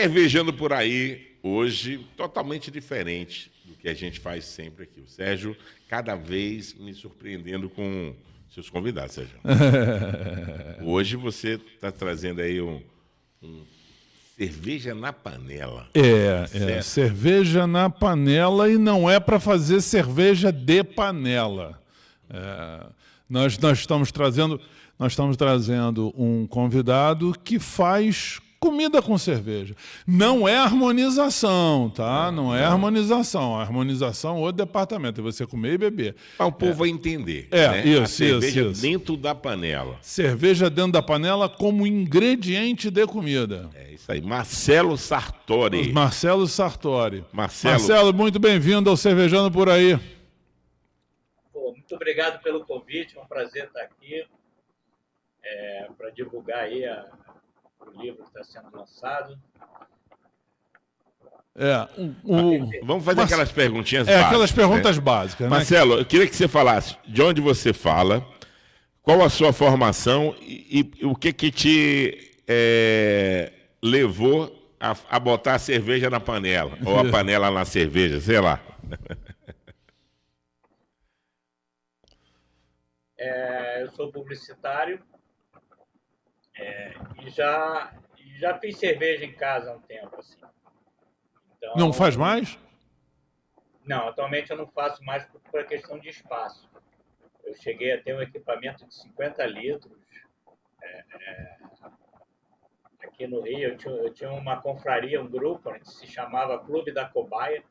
Cervejando por aí, hoje, totalmente diferente do que a gente faz sempre aqui. O Sérgio, cada vez me surpreendendo com seus convidados, Sérgio. Hoje você está trazendo aí um cerveja na panela. Cerveja na panela, e não é para fazer cerveja de panela. Nós estamos trazendo um convidado que faz comida com cerveja. Não é harmonização, tá? Não é harmonização. A harmonização é outro departamento, é você comer e beber. Para o povo vai entender. Isso, a cerveja isso. dentro da panela. Cerveja dentro da panela como ingrediente de comida. É isso aí. Marcelo Sartori. Marcelo, muito bem-vindo ao Cervejando por aí. Muito obrigado pelo convite, é um prazer estar aqui para divulgar aí o livro que está sendo lançado. Vamos fazer aquelas perguntinhas básicas. Aquelas perguntas básicas, né? Marcelo, eu queria que você falasse de onde você fala, qual a sua formação e o que te levou a botar a cerveja na panela, ou a panela na cerveja, sei lá. Eu sou publicitário e já fiz cerveja em casa há um tempo, assim. Então, não faz mais? Não, atualmente eu não faço mais por questão de espaço. Eu cheguei a ter um equipamento de 50 litros. Aqui no Rio, eu tinha uma confraria, um grupo, que se chamava Clube da Cobaia.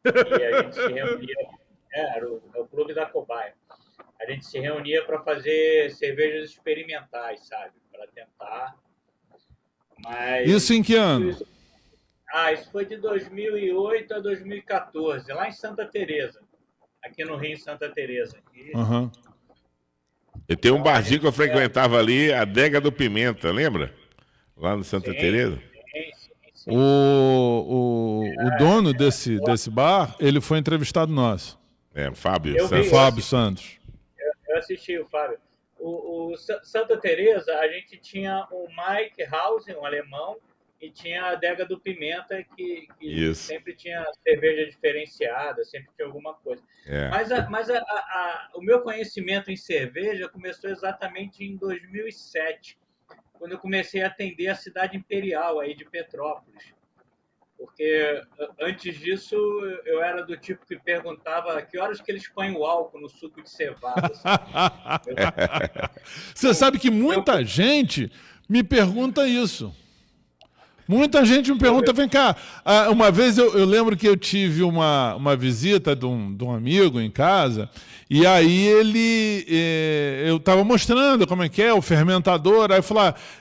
E a gente se reunia... Era o Clube da Cobaia. A gente se reunia para fazer cervejas experimentais, sabe? Para tentar. Mas isso em que ano? Isso foi de 2008 a 2014, lá em Santa Teresa, aqui no Rio, em Santa Teresa. Uhum. Eu tenho um barzinho que eu frequentava ali, a Adega do Pimenta, lembra? Lá no Santa Teresa. Sim. O dono desse bar, ele foi entrevistado nosso. Fábio Santos. Eu assisti o Fábio. O Santa Teresa, a gente tinha o Mike Hausen, um alemão, e tinha a Adega do Pimenta, que sempre tinha cerveja diferenciada, sempre tinha alguma coisa. Mas o meu conhecimento em cerveja começou exatamente em 2007, quando eu comecei a atender a cidade imperial aí de Petrópolis. Porque antes disso eu era do tipo que perguntava que horas que eles põem o álcool no suco de cevada. Você sabe que muita gente me pergunta isso. Muita gente me pergunta, vem cá, uma vez eu lembro que eu tive uma visita de um amigo em casa, e aí eu estava mostrando como é que é o fermentador,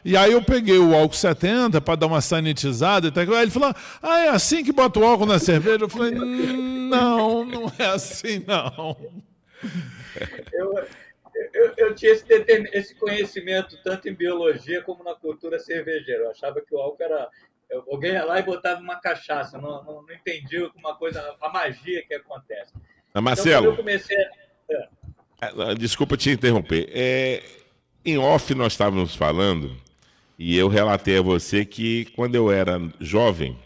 e aí eu peguei o álcool 70 para dar uma sanitizada, aí ele falou, é assim que bota o álcool na cerveja? Eu falei, não é assim não. Eu tinha esse conhecimento tanto em biologia como na cultura cervejeira. Eu achava que o álcool era... Alguém ia lá e botava uma cachaça. Não entendia a magia que acontece. Marcelo, então, quando eu comecei desculpa te interromper. Em off nós estávamos falando, e eu relatei a você que quando eu era jovem,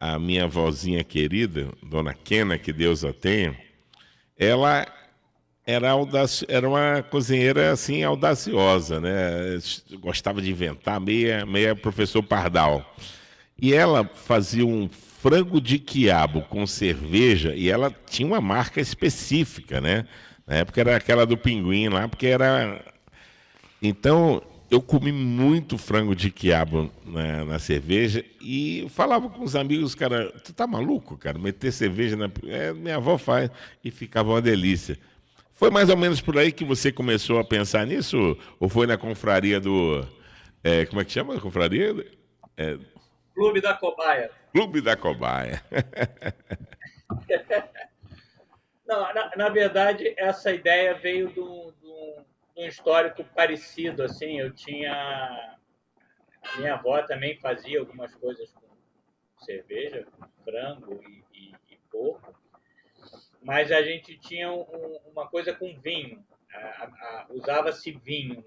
a minha avózinha querida, Dona Quena, que Deus a tenha, ela... Era uma cozinheira assim audaciosa, né? Gostava de inventar, meia professor Pardal. E ela fazia um frango de quiabo com cerveja, e ela tinha uma marca específica, né? Na época era aquela do Pinguim lá, porque era... Então, eu comi muito frango de quiabo na cerveja e falava com os amigos, cara, tu tá maluco, cara? Meter cerveja na... minha avó faz, e ficava uma delícia. Foi mais ou menos por aí que você começou a pensar nisso? Ou foi na confraria do... como é que chama a confraria? Clube da Cobaia. Clube da Cobaia. Não, na verdade, essa ideia veio de um histórico parecido. Assim, a minha avó também fazia algumas coisas com cerveja, com frango e porco. Mas a gente tinha uma coisa com vinho. Usava-se vinho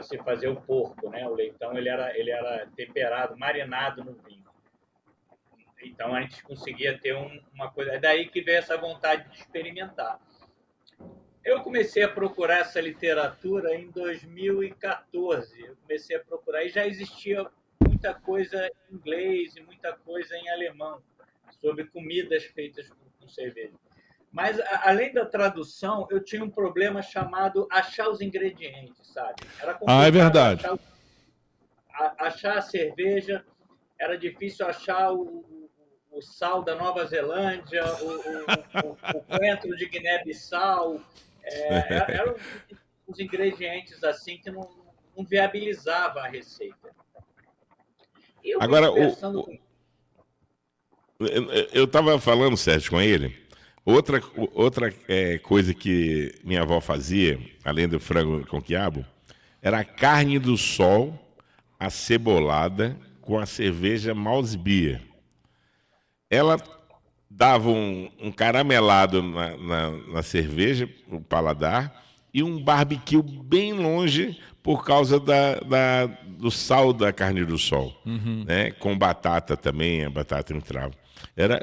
se fazer o porco, né? O leitão ele era temperado, marinado no vinho. Então a gente conseguia ter uma coisa. É daí que veio essa vontade de experimentar. Eu comecei a procurar essa literatura em 2014. Eu comecei a procurar e já existia muita coisa em inglês e muita coisa em alemão sobre comidas feitas com cerveja. Mas, além da tradução, eu tinha um problema chamado achar os ingredientes, sabe? Era complicado. É verdade. Achar a cerveja, era difícil achar o sal da Nova Zelândia, o coentro de Guiné-Bissau. Eram os ingredientes assim que não viabilizava a receita. E eu agora, eu estava falando, Sérgio, com ele. Outra coisa que minha avó fazia, além do frango com quiabo, era a carne do sol acebolada com a cerveja Malzbier. Ela dava um caramelado na cerveja, no paladar, e um barbecue bem longe por causa do sal da carne do sol. Né? Com batata também, a batata entrava. Eram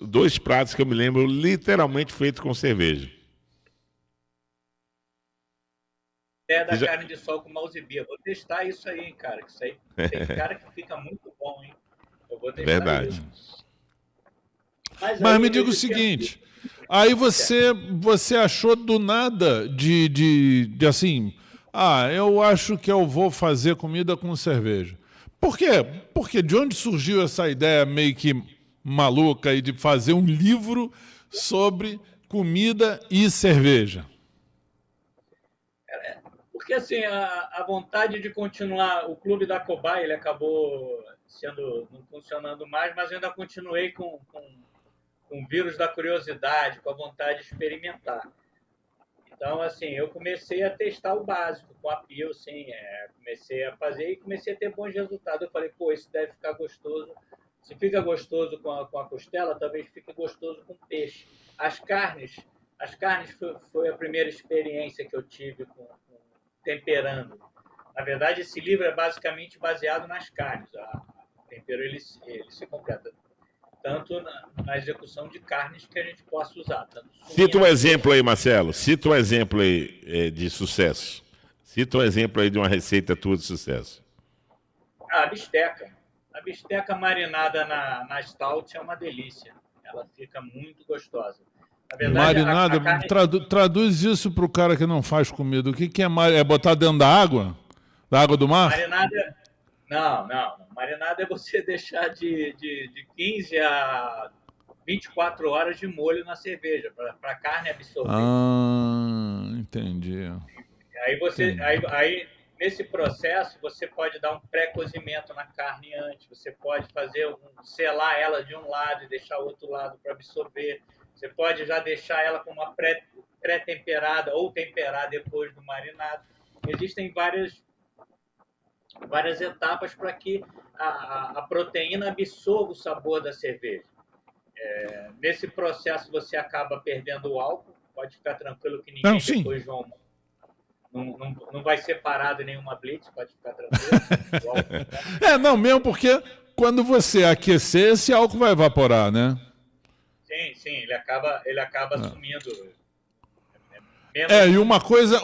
2 pratos que eu me lembro literalmente feitos com cerveja. Da carne de sol com Malzbier. Vou testar isso aí, hein, cara. Isso aí tem cara que fica muito bom, hein? Eu vou testar. Verdade. Isso. Mas me diga o seguinte, aí você achou do nada de assim, eu acho que eu vou fazer comida com cerveja. Por quê? Porque de onde surgiu essa ideia meio que maluca aí de fazer um livro sobre comida e cerveja? Porque assim, a vontade de continuar, o Clube da Cobaia, ele acabou não funcionando mais, mas eu ainda continuei com o vírus da curiosidade, com a vontade de experimentar. Então, assim, eu comecei a testar o básico com a Pilsen, comecei a fazer e comecei a ter bons resultados. Eu falei, isso deve ficar gostoso. Se fica gostoso com a costela, talvez fique gostoso com peixe. As carnes foi a primeira experiência que eu tive com temperando. Na verdade, esse livro é basicamente baseado nas carnes. O tempero ele se completa tanto na execução de carnes que a gente possa usar. Cita um exemplo aí, Marcelo. Cita um exemplo aí de sucesso. Cita um exemplo aí de uma receita tua de sucesso. A bisteca. A bisteca marinada na stout é uma delícia. Ela fica muito gostosa. Na verdade, marinada, carne... traduz isso para o cara que não faz comida. O que é marinada? É botar dentro da água? Da água do mar? Marinada... Não. Marinada é você deixar de 15 a 24 horas de molho na cerveja, para a carne absorver. Entendi. Aí, nesse processo, você pode dar um pré-cozimento na carne antes, você pode selar ela de um lado e deixar o outro lado para absorver. Você pode já deixar ela com uma pré-temperada ou temperar depois do marinado. Existem várias etapas para que a proteína absorva o sabor da cerveja. Nesse processo, você acaba perdendo o álcool. Pode ficar tranquilo que ninguém depois não vai ser parado em nenhuma blitz. Pode ficar tranquilo. Não, mesmo porque quando você aquecer, esse álcool vai evaporar, né? Sim, ele acaba sumindo. E uma coisa,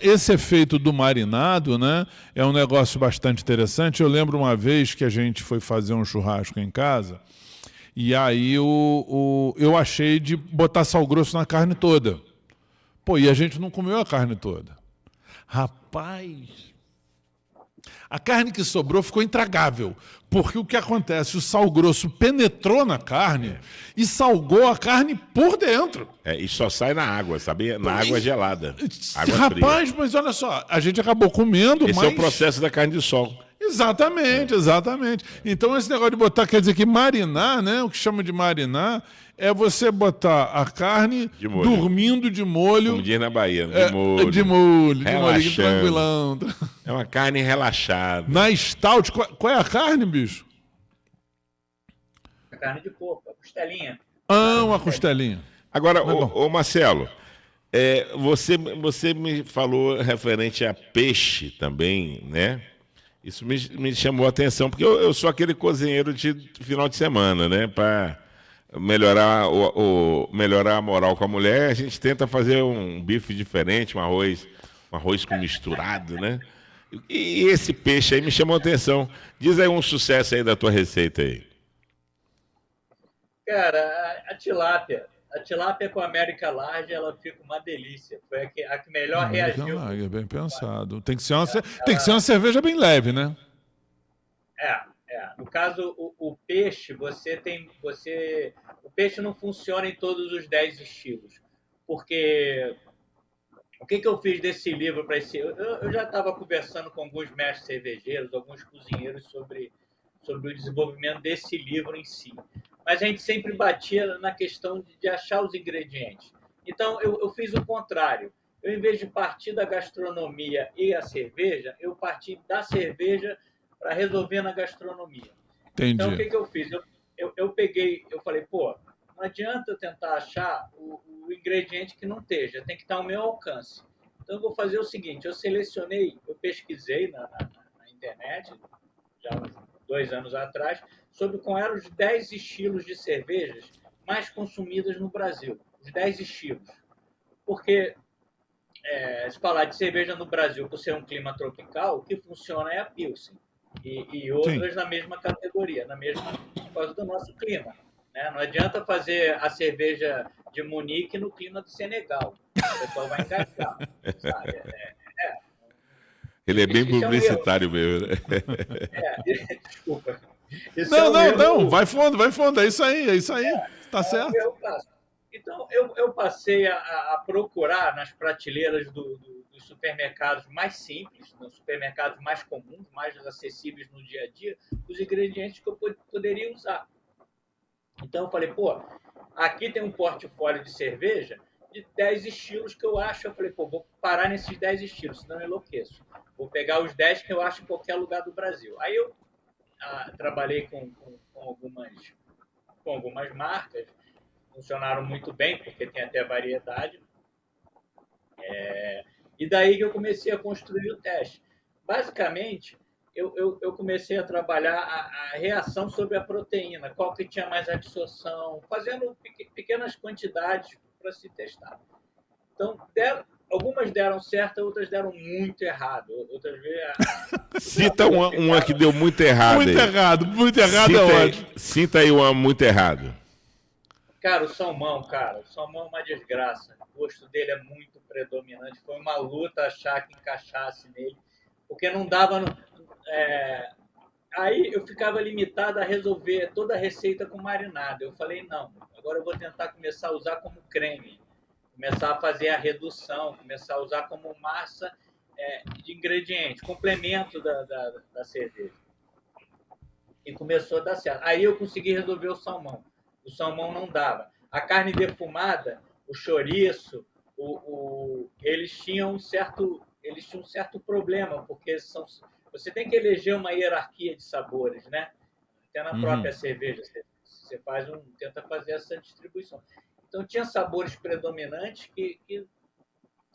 esse efeito do marinado, né, é um negócio bastante interessante. Eu lembro uma vez que a gente foi fazer um churrasco em casa e aí eu achei de botar sal grosso na carne toda. E a gente não comeu a carne toda. Rapaz, a carne que sobrou ficou intragável. Porque o que acontece? O sal grosso penetrou na carne e salgou a carne por dentro. E só sai na água, sabia? Na água gelada. Rapaz, mas olha só, a gente acabou comendo, Esse é o processo da carne de sol. Exatamente. Então esse negócio de botar, quer dizer que marinar, né? O que chama de marinar é você botar a carne dormindo de molho. Como diz na Bahia, de molho. De molho, tranquilão. É uma carne relaxada. Na stout, qual é a carne, bicho? A carne de porco, a costelinha. Uma costelinha. Agora, ô Marcelo, Você me falou referente a peixe também, né? Isso me chamou a atenção, porque eu sou aquele cozinheiro de final de semana, né? Para melhorar a moral com a mulher, a gente tenta fazer um bife diferente, um arroz com misturado, né? E esse peixe aí me chamou a atenção. Diz aí um sucesso aí da tua receita aí. Cara, a tilápia. A tilápia com a América Large, ela fica uma delícia. Foi a que melhor reagiu. É bem pensado. Tem que ser uma cerveja bem leve, né? No caso, o peixe, o peixe não funciona em todos os 10 estilos. Porque o que eu fiz desse livro para esse... Eu já estava conversando com alguns mestres cervejeiros, alguns cozinheiros sobre o desenvolvimento desse livro em si. Mas a gente sempre batia na questão de achar os ingredientes. Então, eu fiz o contrário. Eu, em vez de partir da gastronomia e a cerveja, eu parti da cerveja para resolver na gastronomia. Entendi. Então, o que eu fiz? Eu falei, não adianta eu tentar achar o ingrediente que não esteja, tem que estar ao meu alcance. Então, eu vou fazer o seguinte, eu pesquisei na internet, já uns 2 anos atrás, sobre quais eram os 10 estilos de cervejas mais consumidas no Brasil. Os 10 estilos. Porque, se falar de cerveja no Brasil, por ser um clima tropical, o que funciona é a Pilsen. E outras na mesma categoria, por causa do nosso clima. Né? Não adianta fazer a cerveja de Munique no clima do Senegal. O pessoal vai engajar, sabe? Ele é bem publicitário mesmo, né? Desculpa. Não, vai fundo, é isso aí, tá certo. Então, eu passei a procurar nas prateleiras dos supermercados mais simples, nos supermercados mais comuns, mais acessíveis no dia a dia, os ingredientes que eu poderia usar. Então, eu falei, aqui tem um portfólio de cerveja de 10 estilos que eu acho. Eu falei, vou parar nesses 10 estilos, senão eu enlouqueço. Vou pegar os 10 que eu acho em qualquer lugar do Brasil. Aí eu trabalhei com algumas marcas, funcionaram muito bem, porque tem até variedade. E daí que eu comecei a construir o teste. Basicamente, eu comecei a trabalhar a reação sobre a proteína, qual que tinha mais absorção, fazendo pequenas quantidades para se testar. Então, algumas deram certo, outras deram muito errado. Outras vezes... Cita uma que deu muito errado. Muito errado. Cita aí uma muito errado. Cara, o salmão é uma desgraça. O gosto dele é muito predominante. Foi uma luta achar que encaixasse nele, porque não dava... Aí eu ficava limitado a resolver toda a receita com marinada. Eu falei, não, agora eu vou tentar começar a usar como creme. Começar a fazer a redução, começar a usar como massa de ingrediente, complemento da cerveja. E começou a dar certo. Aí eu consegui resolver o salmão. O salmão não dava. A carne defumada, o chouriço, eles tinham um certo problema, porque você tem que eleger uma hierarquia de sabores, né? Até na própria cerveja, você tenta fazer essa distribuição. Então, tinha sabores predominantes que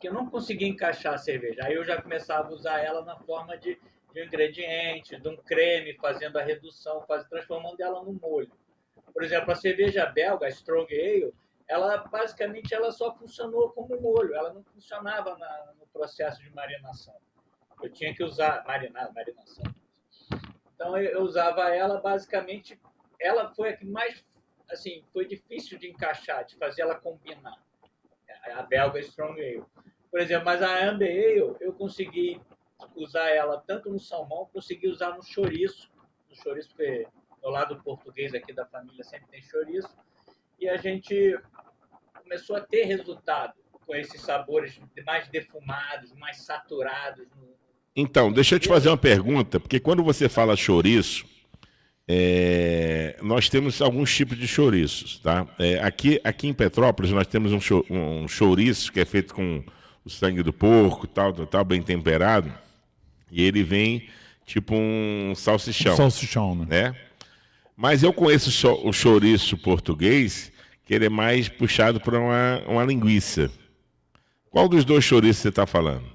eu não conseguia encaixar a cerveja. Aí eu já começava a usar ela na forma de um ingrediente, de um creme, fazendo a redução, transformando ela num molho. Por exemplo, a cerveja belga, a Strong Ale, ela basicamente só funcionou como molho. Ela não funcionava no processo de marinação. Eu tinha que usar marinação. Então, eu usava ela basicamente... Ela foi a que mais... Assim, foi difícil de encaixar, de fazer ela combinar. A belga Strong Ale. Por exemplo, mas a Amber Ale, eu consegui usar ela tanto no salmão, consegui usar no chouriço. No chouriço, porque do lado português aqui da família sempre tem chouriço. E a gente começou a ter resultado com esses sabores mais defumados, mais saturados. Então, deixa eu te fazer uma pergunta, porque quando você fala chouriço, nós temos alguns tipos de chouriços, tá? Aqui em Petrópolis nós temos um chouriço que é feito com o sangue do porco, tal, bem temperado, e ele vem tipo um salsichão. Salsichão, né? Mas eu conheço o chouriço português, que ele é mais puxado para uma linguiça. Qual dos dois chouriços você está falando?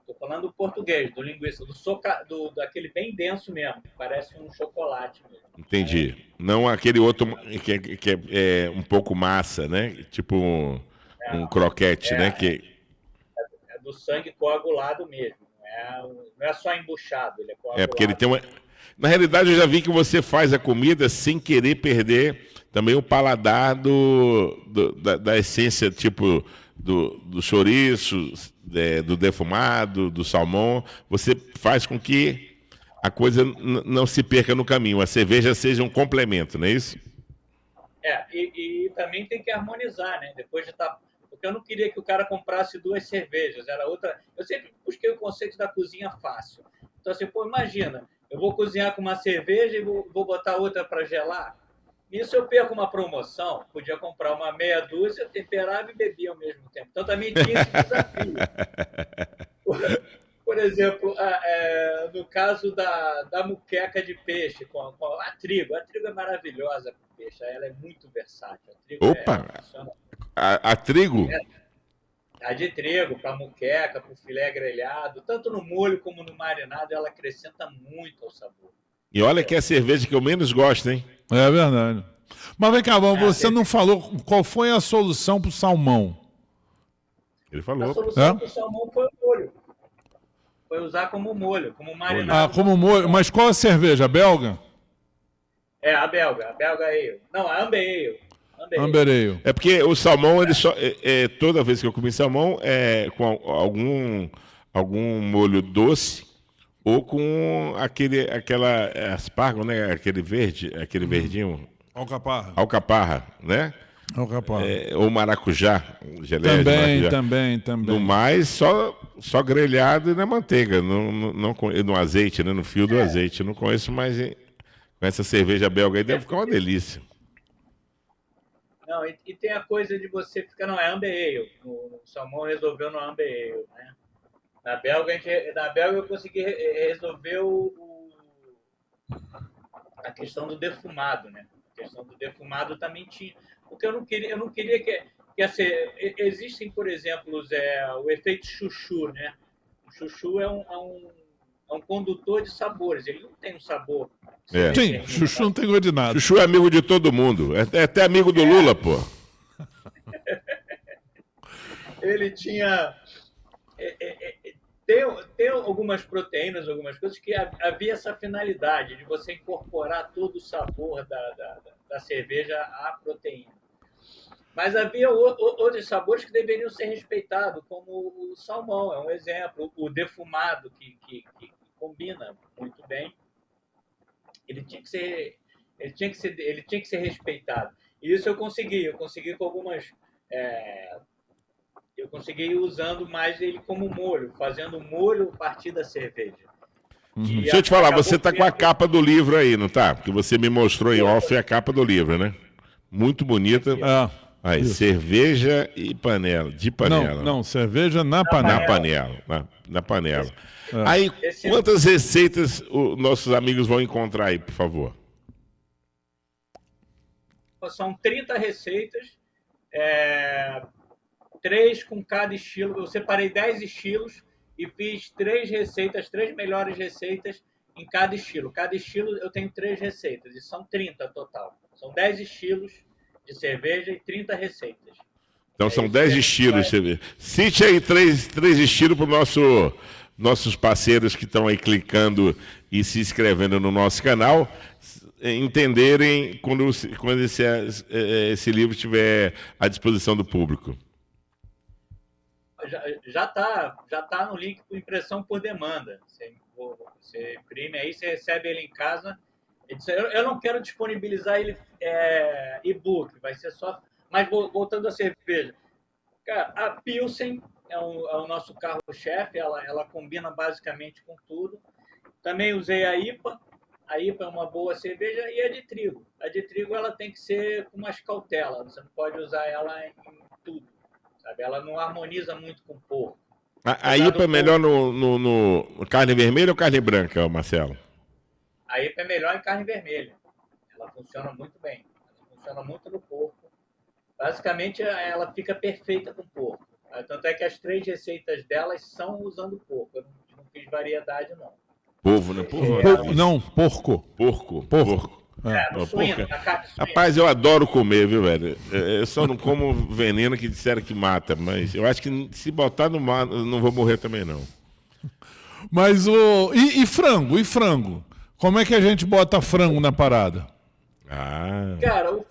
Estou falando do português, do linguiça, daquele bem denso mesmo, que parece um chocolate mesmo. Entendi. Não aquele outro que é um pouco massa, né? Tipo um croquete, né? É do sangue coagulado mesmo. Não é só embuchado, ele é coagulado. Porque ele tem uma... Na realidade, eu já vi que você faz a comida sem querer perder também o paladar da essência, tipo, do chouriço, do defumado, do salmão. Você faz com que a coisa não se perca no caminho. A cerveja seja um complemento, não é isso? E também tem que harmonizar, né? Depois de estar... Porque eu não queria que o cara comprasse 2 cervejas, era outra... Eu sempre busquei o conceito da cozinha fácil. Então, assim, imagina, eu vou cozinhar com uma cerveja e vou botar outra para gelar. Isso eu perco uma promoção, podia comprar uma meia dúzia, temperava e bebia ao mesmo tempo. Então, também tinha esse desafio. Por exemplo, no caso da muqueca de peixe, com a trigo. A trigo é maravilhosa para peixe, ela é muito versátil. A trigo Opa! A trigo? A de trigo, para muqueca, para o filé grelhado, tanto no molho como no marinado, ela acrescenta muito ao sabor. E olha que é a cerveja que eu menos gosto, hein? É verdade. Mas vem cá, você não falou qual foi a solução para o salmão? Ele falou. A solução para o salmão foi o molho. Foi usar como molho, como marinado. Como molho. Mas qual a cerveja? A belga? A belga. A belga ale. Não, a Amber Ale. Amber Ale. É porque o salmão, ele só... toda vez que eu comi salmão, com algum molho doce ou com aquela aspargo, né? Aquele verde, aquele verdinho. Alcaparra. Alcaparra, né? Alcaparra. Ou maracujá, geleia de maracujá. Também. No mais, só grelhado e na manteiga, no azeite, né? No fio do azeite. Eu não conheço mais. Com essa cerveja belga aí deve ficar uma delícia. Não, e tem a coisa de você ficar... Não, é Amber Ale. O salmão resolveu no Amber Ale, né? Na Belga eu consegui resolver a questão do defumado, né? A questão do defumado também tinha... Porque eu não queria que existem, por exemplo, o efeito chuchu, né? O chuchu é um condutor de sabores, ele não tem um sabor. Sim, chuchu não tem gosto de nada. Chuchu é amigo de todo mundo, é até amigo do Lula, pô. Ele tinha... Tem algumas proteínas, algumas coisas que havia essa finalidade de você incorporar todo o sabor da cerveja à proteína. Mas havia outros sabores que deveriam ser respeitados, como o salmão, é um exemplo. O defumado, que combina muito bem, ele tinha que ser respeitado. E isso eu consegui com algumas... eu consegui usando mais ele como molho, fazendo molho a partir da cerveja. Deixa eu te falar, você está com a capa do livro aí, não tá? Porque você me mostrou em off a capa do livro, né? Muito bonita. Aí, cerveja e panela, de panela. Não, cerveja na panela. Na panela. Aí, quantas receitas os nossos amigos vão encontrar aí, por favor? São 30 receitas, 3 com cada estilo. Eu separei 10 estilos e fiz 3 melhores receitas em cada estilo. Cada estilo eu tenho 3 receitas, e são 30 total. São 10 estilos de cerveja e 30 receitas. Então são 10 estilos de cerveja. Cite aí 3 estilos para os nossos parceiros que estão aí clicando e se inscrevendo no nosso canal entenderem quando esse livro estiver à disposição do público. Já tá no link para impressão por demanda. Você imprime aí, você recebe ele em casa. Eu não quero disponibilizar ele e-book, vai ser só... Mas voltando à cerveja. Cara, a Pilsen é o nosso carro-chefe, ela combina basicamente com tudo. Também usei a IPA. A IPA é uma boa cerveja e a de trigo. A de trigo ela tem que ser com mais cautela, você não pode usar ela em tudo. Sabe? Ela não harmoniza muito com o porco. A IPA é melhor no carne vermelha ou carne branca, Marcelo? A IPA é melhor em carne vermelha. Ela funciona muito bem. Ela funciona muito no porco. Basicamente, ela fica perfeita com porco. Tanto é que as 3 receitas delas são usando porco. Eu não fiz variedade, não. Polvo, né? Porco. Porco. No suíno, na carne suína. Rapaz, eu adoro comer, viu, velho? Eu só não como veneno que disseram que mata, mas eu acho que se botar no mar, eu não vou morrer também, não. Mas E frango? E frango? Como é que a gente bota frango na parada? Cara, o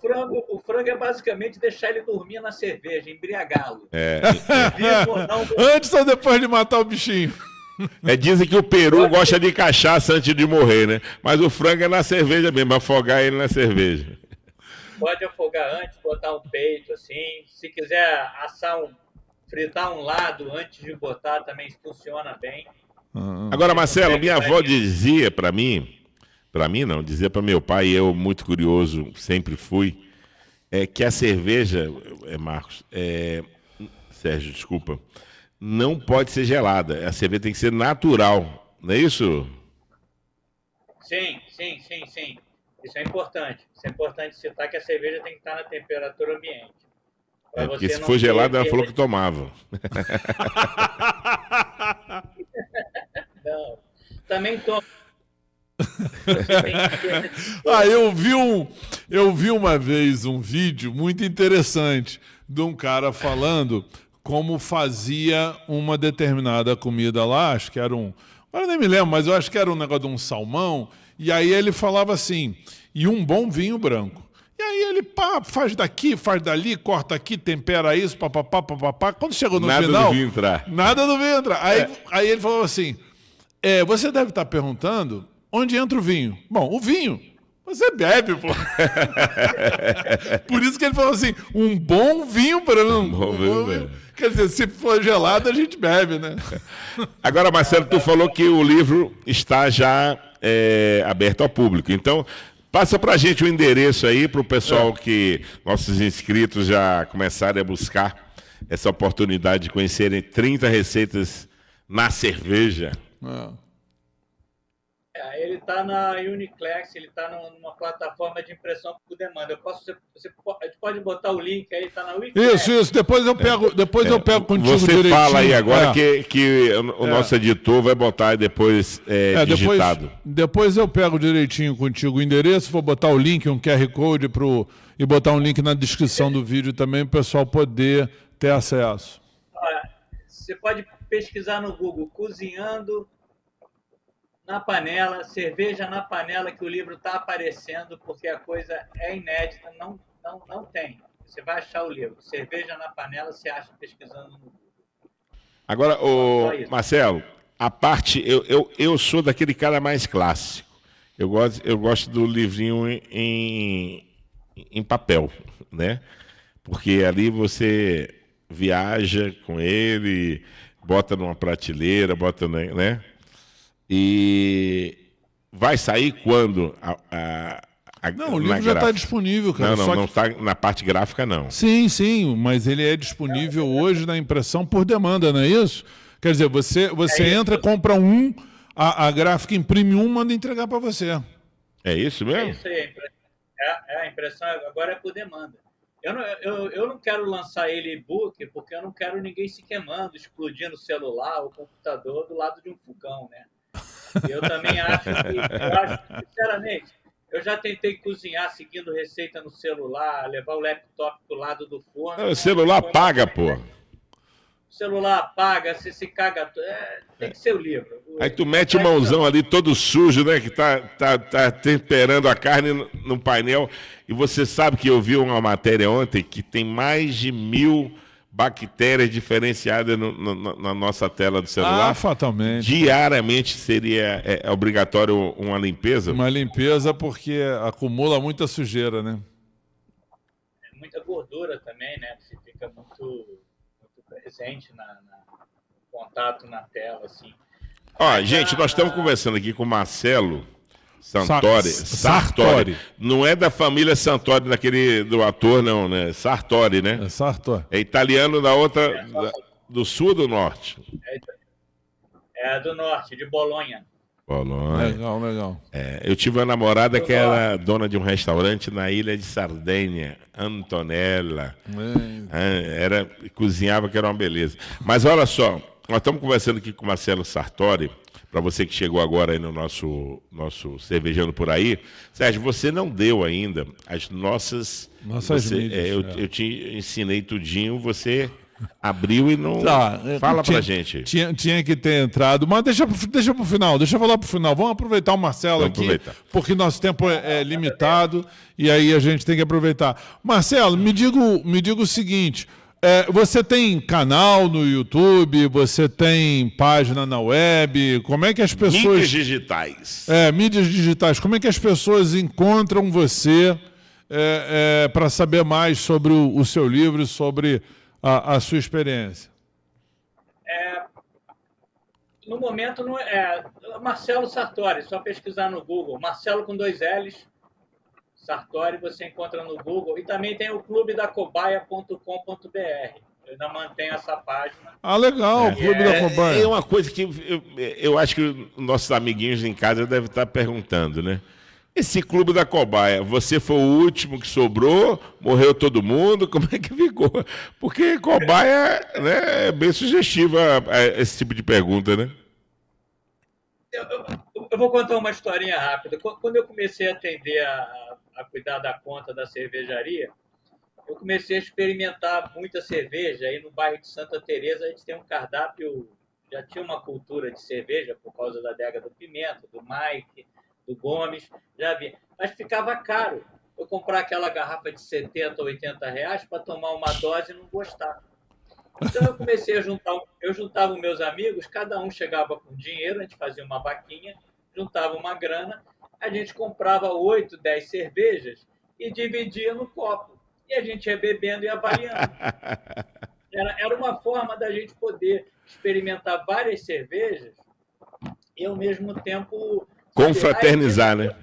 frango é basicamente deixar ele dormir na cerveja, embriagá-lo. Antes ou depois de matar o bichinho? Dizem que o peru gosta de cachaça antes de morrer, né? Mas o frango é na cerveja mesmo, afogar ele na cerveja. Pode afogar antes, botar um peito, assim. Se quiser fritar um lado antes de botar, também funciona bem. Agora, Marcelo, minha avó dizia para mim não, dizia para meu pai, e eu muito curioso, sempre fui, que a cerveja, Sérgio, desculpa, não pode ser gelada. A cerveja tem que ser natural, não é isso? Sim. Isso é importante. Isso é importante citar que a cerveja tem que estar na temperatura ambiente. Porque se for gelada, ela falou que tomava. Não. Também toma. Eu vi uma vez um vídeo muito interessante de um cara falando como fazia uma determinada comida lá, acho que era agora nem me lembro, mas eu acho que era um negócio de um salmão, e aí ele falava assim, e um bom vinho branco. E aí ele faz daqui, faz dali, corta aqui, tempera isso, papapá. Quando chegou no final... Nada do vinho entrar. Nada do vinho entrar. Aí ele falou assim, você deve estar perguntando onde entra o vinho. Bom, o vinho, você bebe, pô. Por isso que ele falou assim, um bom vinho branco. Quer dizer, se for gelado, a gente bebe, né? Agora, Marcelo, tu falou que o livro está já aberto ao público. Então, passa pra gente o endereço aí, pro pessoal que nossos inscritos já começarem a buscar essa oportunidade de conhecerem 30 receitas na cerveja. Ele está na Uniclass, ele está numa plataforma de impressão por demanda. Você pode botar o link aí, está na Uniclass. Isso. Depois eu pego contigo você direitinho. Fala aí agora que o nosso editor vai botar depois digitado. Depois eu pego direitinho contigo o endereço, vou botar o link, um QR Code e botar um link na descrição do vídeo também para o pessoal poder ter acesso. Você pode pesquisar no Google, cozinhando na panela, cerveja na panela, que o livro está aparecendo, porque a coisa é inédita, não tem. Você vai achar o livro. Cerveja na panela, você acha pesquisando no Google. Agora, Marcelo, a parte... Eu sou daquele cara mais clássico. Eu gosto do livrinho em papel, né? Porque ali você viaja com ele, bota numa prateleira, né? E vai sair quando? Não, o livro já está disponível, cara. Não está na parte gráfica, não. Sim, mas ele é disponível hoje na impressão por demanda, não é isso? Quer dizer, você entra, compra a gráfica imprime manda entregar para você. É isso mesmo? É isso aí. A impressão agora é por demanda. Eu não quero lançar ele e-book porque eu não quero ninguém se queimando, explodindo o celular, o computador do lado de um fogão, né? Eu também acho, sinceramente, eu já tentei cozinhar seguindo receita no celular, levar o laptop do lado do forno. O celular apaga, pô. O celular apaga, você se caga. Tem que ser o livro. Aí tu mete o mãozão ali todo sujo, né? Que tá temperando a carne no painel. E você sabe que eu vi uma matéria ontem que tem mais de 1000 bactérias diferenciadas na nossa tela do celular. Fatalmente. Diariamente seria obrigatório uma limpeza? Uma limpeza porque acumula muita sujeira, né? Muita gordura também, né? Você fica muito presente no contato na tela, assim. Gente, nós estamos conversando aqui com o Marcelo Sartori. Não é da família Santori, do ator, não, né? Sartori, né? É Sartori. É italiano do sul ou do norte? É do norte, de Bolonha. Polônia. Legal, legal. Eu tive uma namorada que era dona de um restaurante na ilha de Sardenha, Antonella. Cozinhava, que era uma beleza. Mas olha só, nós estamos conversando aqui com o Marcelo Sartori, para você que chegou agora aí no nosso Cervejando por Aí. Sérgio, você não deu ainda as nossas mídias. Eu te ensinei tudinho, você abriu e não... Fala pra gente. Tinha que ter entrado, mas deixa pro final, deixa eu falar pro final. Vamos aproveitar o Marcelo aqui, porque nosso tempo é limitado e aí a gente tem que aproveitar. Marcelo, me diga o seguinte... você tem canal no YouTube, você tem página na web, como é que as pessoas... Mídias digitais. Mídias digitais, como é que as pessoas encontram você para saber mais sobre o seu livro, sobre a sua experiência? No momento, Marcelo Sartori, só pesquisar no Google, Marcelo com 2 L's, Sartori, você encontra no Google. E também tem o clubedacobaia.com.br. Eu ainda mantenho essa página. Legal, Clube da Cobaia. É uma coisa que eu acho que nossos amiguinhos em casa devem estar perguntando, né? Esse Clube da Cobaia, você foi o último que sobrou? Morreu todo mundo? Como é que ficou? Porque cobaia, né, é bem sugestiva esse tipo de pergunta, né? Eu vou contar uma historinha rápida. Quando eu comecei a atender a cuidar da conta da cervejaria, eu comecei a experimentar muita cerveja. Aí no bairro de Santa Teresa a gente tem um cardápio, já tinha uma cultura de cerveja por causa da adega do Pimenta, do Mike, do Gomes, já vi. Mas ficava caro eu comprar aquela garrafa de 70, 80 reais para tomar uma dose e não gostar. Então eu comecei a eu juntava meus amigos, cada um chegava com dinheiro, a gente fazia uma vaquinha, juntava uma grana, a gente comprava 8, 10 cervejas e dividia no copo. E a gente ia bebendo e avaliando. Era uma forma da gente poder experimentar várias cervejas e, ao mesmo tempo... confraternizar, né?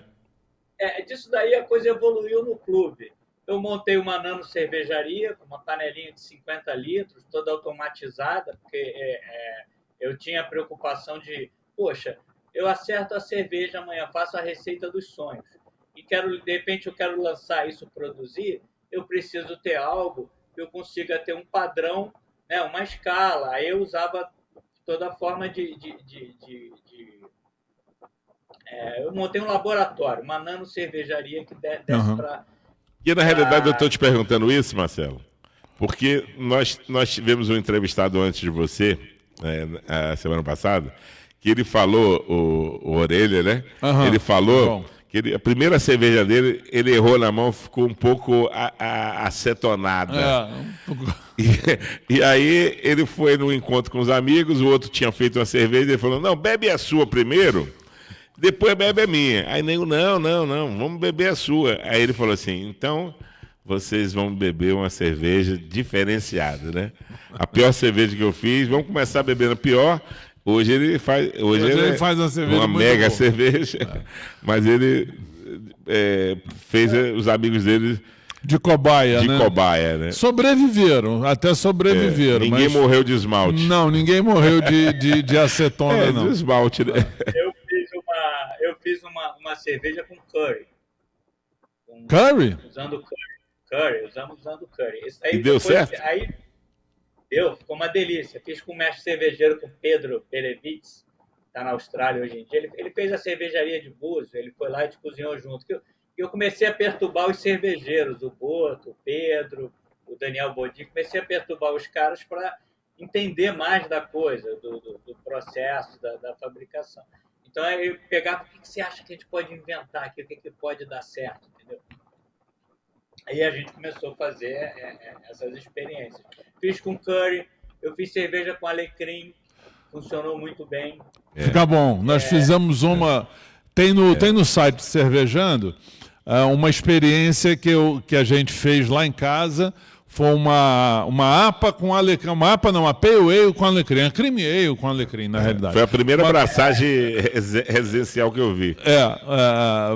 Disso daí a coisa evoluiu no clube. Eu montei uma nano cervejaria com uma panelinha de 50 litros, toda automatizada, porque eu tinha a preocupação de, poxa, eu acerto a cerveja amanhã, faço a receita dos sonhos. E de repente eu quero lançar isso, produzir, eu preciso ter algo que eu consiga ter um padrão, né, uma escala. Aí eu usava toda a forma eu montei um laboratório, uma nano cervejaria que desce para... E na realidade eu estou te perguntando isso, Marcelo, porque nós tivemos um entrevistado antes de você, a semana passada, que ele falou, o Orelha, né? Ele falou que a primeira cerveja dele, ele errou na mão, ficou um pouco acetonada. E aí ele foi num encontro com os amigos, o outro tinha feito uma cerveja, ele falou, não, bebe a sua primeiro, depois bebe a minha. Aí nego, não, vamos beber a sua. Aí ele falou assim, então vocês vão beber uma cerveja diferenciada, né? A pior cerveja que eu fiz, vamos começar bebendo a pior. Hoje ele faz uma cerveja uma mega cerveja, mas ele fez os amigos dele de cobaia, né? Sobreviveram, até sobreviveram. Ninguém morreu de esmalte. Não, ninguém morreu de acetona, não. De esmalte, né? Eu fiz uma cerveja com curry. Curry? Usando curry. Usando curry. Isso aí e deu certo? Aí ficou uma delícia. Fiz com o mestre cervejeiro, com Pedro Perevitz, está na Austrália hoje em dia. Ele fez a cervejaria de Búzios, ele foi lá e a gente cozinhou junto. Eu comecei a perturbar os cervejeiros, o Boto, o Pedro, o Daniel Bodin. Comecei a perturbar os caras para entender mais da coisa, do processo, da fabricação. Então, eu pegava, o que você acha que a gente pode inventar aqui, o que pode dar certo, entendeu? Aí a gente começou a fazer essas experiências. Fiz com curry, eu fiz cerveja com alecrim, funcionou muito bem. Fica bom. Nós fizemos uma... Tem no site Cervejando uma experiência que a gente fez lá em casa. Foi uma APA com alecrim. Uma APA não, uma Pale Ale com alecrim. A Cream Ale com alecrim, na realidade. Foi a primeira abraçagem residencial que eu vi.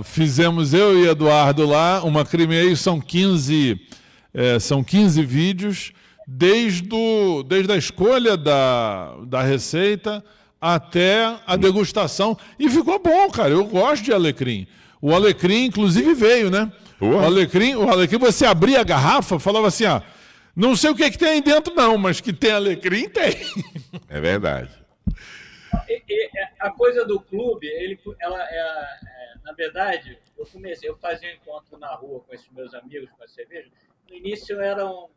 Fizemos eu e Eduardo lá. Uma Cream Ale, são 15 vídeos, desde a escolha da receita até a degustação. E ficou bom, cara. Eu gosto de alecrim. O alecrim, inclusive, veio, né? O alecrim, você abria a garrafa, falava assim, não sei o que tem aí dentro não, mas que tem alecrim, tem. É verdade. A coisa do clube, na verdade, eu fazia um encontro na rua com esses meus amigos com a cerveja. No início eram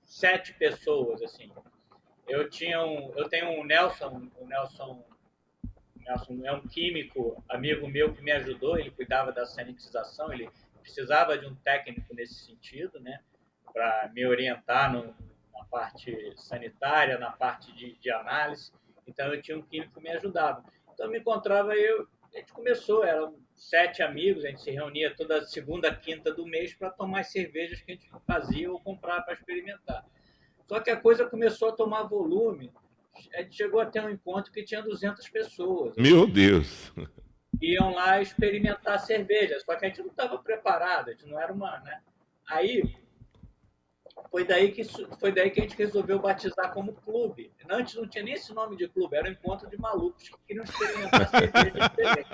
7 pessoas, assim. Eu tenho o Nelson é um químico, amigo meu, que me ajudou. Ele cuidava da sanitização, ele precisava de um técnico nesse sentido, né, para me orientar na parte sanitária, na parte de análise. Então eu tinha um químico que me ajudava. Então eu me encontrava, a gente começou, eram 7 amigos, a gente se reunia toda segunda, quinta do mês para tomar as cervejas que a gente fazia ou comprar para experimentar. Só que a coisa começou a tomar volume. A gente chegou a ter um encontro que tinha 200 pessoas. Meu Deus! Iam lá experimentar cerveja, só que a gente não estava preparado, a gente não era uma, né? Aí foi daí que a gente resolveu batizar como clube. Antes não tinha nem esse nome de clube, era um encontro de malucos que queriam experimentar cerveja diferente.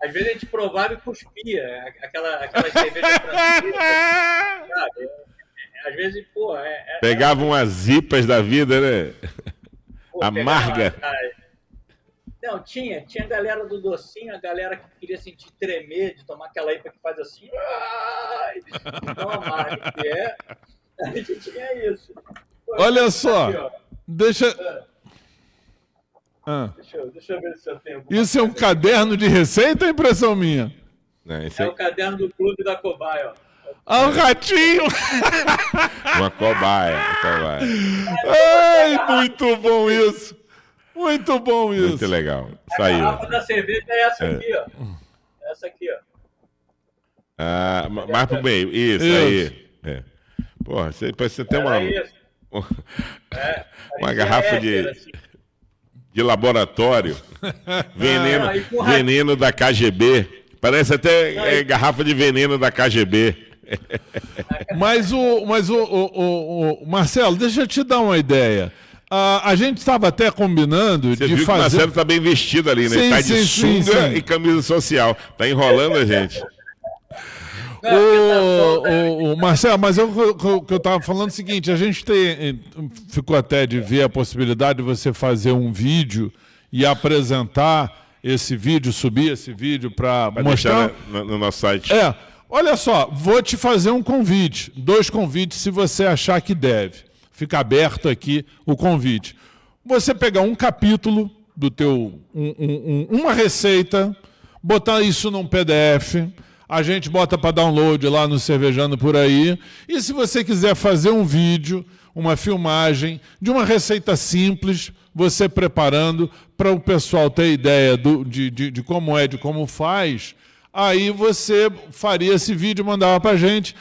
Às vezes a gente provava e cuspia aquela cerveja francesa, sabe? Às vezes, pegava umas zipas da vida, né? Amarga. Não, tinha galera do docinho, a galera que queria sentir tremer, de tomar aquela IPA que faz assim, então amarga que é, a gente tinha isso. Olha só, aqui, deixa eu ver se eu tenho. Isso é um caderno de receita ou é impressão minha? Não, é o caderno do Clube da Cobaia, um ratinho! Uma cobaia. Ai, muito bom isso! Muito bom isso! Muito legal. A garrafa da cerveja é essa aqui, ó. Essa aqui, ó. Mais pro meio. Isso. Aí. Porra, você tem uma garrafa de laboratório. Veneno da KGB. Parece até garrafa de veneno da KGB. Mas Marcelo, deixa eu te dar uma ideia. A gente estava até combinando Você de viu fazer. Que o Marcelo está bem vestido ali, né? Ele tá de sunga e camisa social. Tá enrolando a gente. Marcelo, mas o que eu estava falando é o seguinte: a gente ficou até de ver a possibilidade de você fazer um vídeo e apresentar esse vídeo, subir esse vídeo para mostrar no nosso site. Olha só, vou te fazer um convite, 2 convites se você achar que deve. Fica aberto aqui o convite. Você pegar um capítulo do teu, uma receita, botar isso num PDF, a gente bota para download lá no Cervejando Por Aí, e se você quiser fazer um vídeo, uma filmagem de uma receita simples, você preparando para o pessoal ter ideia de como de como faz, aí você faria esse vídeo, mandava para a gente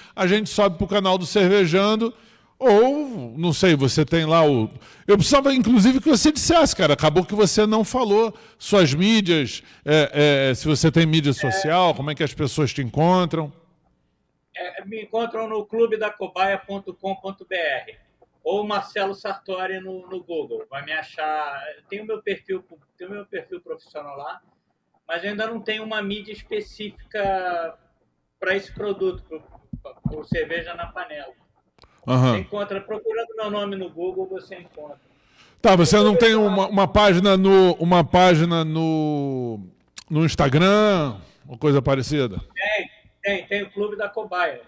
sobe para o canal do Cervejando, ou, não sei, você tem lá o... Eu precisava, inclusive, que você dissesse, cara, acabou que você não falou suas mídias, se você tem mídia social, como é que as pessoas te encontram? Me encontram no clubedacobaia.com.br ou Marcelo Sartori no Google. Vai me achar... Tem o meu perfil profissional lá, mas eu ainda não tenho uma mídia específica para esse produto, para o Cerveja na Panela. Você encontra, procurando meu nome no Google, você encontra. Tá, você não tem uma página no Instagram, uma coisa parecida? Tem o Clube da Cobaia.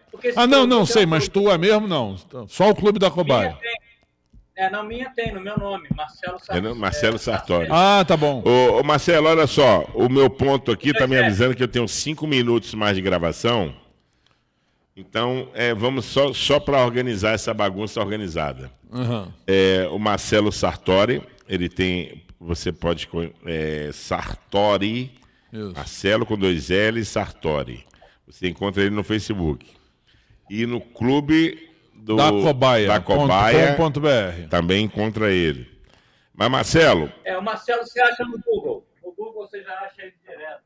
Não sei, mas tua mesmo não. Só o Clube da Cobaia. Minha tem, no meu nome, Marcelo Sartori. Marcelo Sartori. Tá bom. Ô, Marcelo, olha só, o meu ponto aqui está me avisando que eu tenho 5 minutos mais de gravação. Então, vamos só para organizar essa bagunça organizada. O Marcelo Sartori, ele tem, você pode, Sartori, isso. Marcelo com 2 L's, Sartori. Você encontra ele no Facebook. E no clube da Cobaia, .com.br. Também encontra ele. Mas, Marcelo... o Marcelo você acha no Google. No Google você já acha ele direto.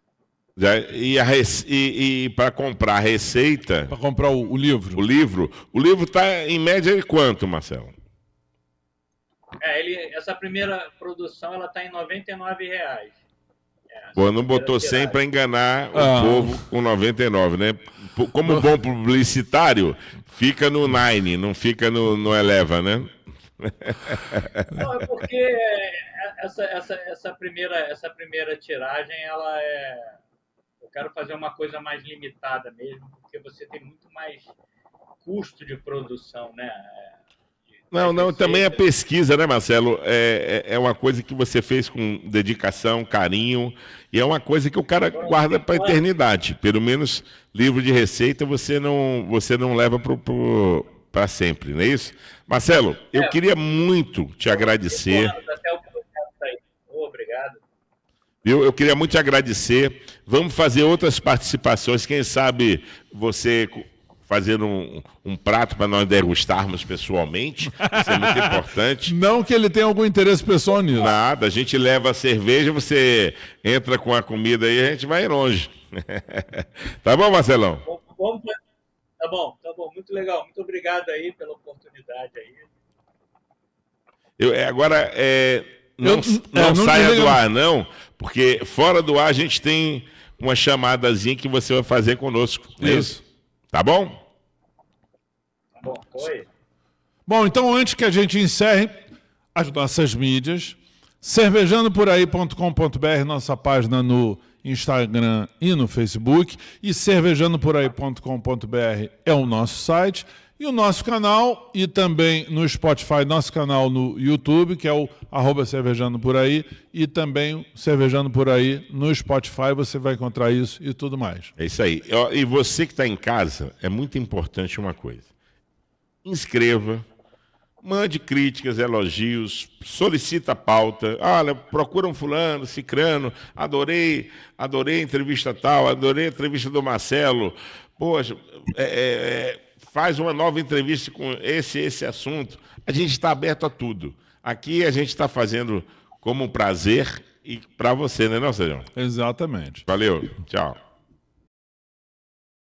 E para comprar a receita... Para comprar o livro? O livro está em média de quanto, Marcelo? Essa primeira produção ela está em R$ 99,00. Pô, não botou 100 para enganar o povo com 99, né? Como bom publicitário, fica no 9, não fica no Eleva, né? Não, é porque essa primeira tiragem, ela eu quero fazer uma coisa mais limitada mesmo, porque você tem muito mais custo de produção, né? Não, também a pesquisa, né, Marcelo? É uma coisa que você fez com dedicação, carinho, e é uma coisa que o cara guarda para a eternidade. Pelo menos livro de receita você não leva para sempre, não é isso? Marcelo, eu queria muito te agradecer. Obrigado. Eu queria muito te agradecer. Vamos fazer outras participações, quem sabe você fazendo um prato para nós degustarmos pessoalmente. Isso é muito importante. Não que ele tenha algum interesse pessoal nisso. Nada, a gente leva a cerveja, você entra com a comida aí, a gente vai longe. Tá bom, Marcelão? Tá bom. Muito legal. Muito obrigado aí pela oportunidade aí. Agora, não saia do ar, não, porque fora do ar a gente tem uma chamadazinha que você vai fazer conosco. Isso. Tá bom? Tá bom, foi. Bom, então antes que a gente encerre as nossas mídias, cervejandoporaí.com.br, nossa página no Instagram e no Facebook, e cervejandoporaí.com.br é o nosso site, e o nosso canal, e também no Spotify, nosso canal no YouTube, que é o @cervejandoporaí, e também Cervejando Por Aí no Spotify, você vai encontrar isso e tudo mais. É isso aí. E você que está em casa, é muito importante uma coisa. Inscreva, mande críticas, elogios, solicita pauta. Olha, procura um fulano, cicrano, adorei a entrevista tal, adorei a entrevista do Marcelo. Poxa, faz uma nova entrevista com esse assunto. A gente está aberto a tudo. Aqui a gente está fazendo como um prazer e para você, né, não, Sérgio? Exatamente. Valeu, tchau.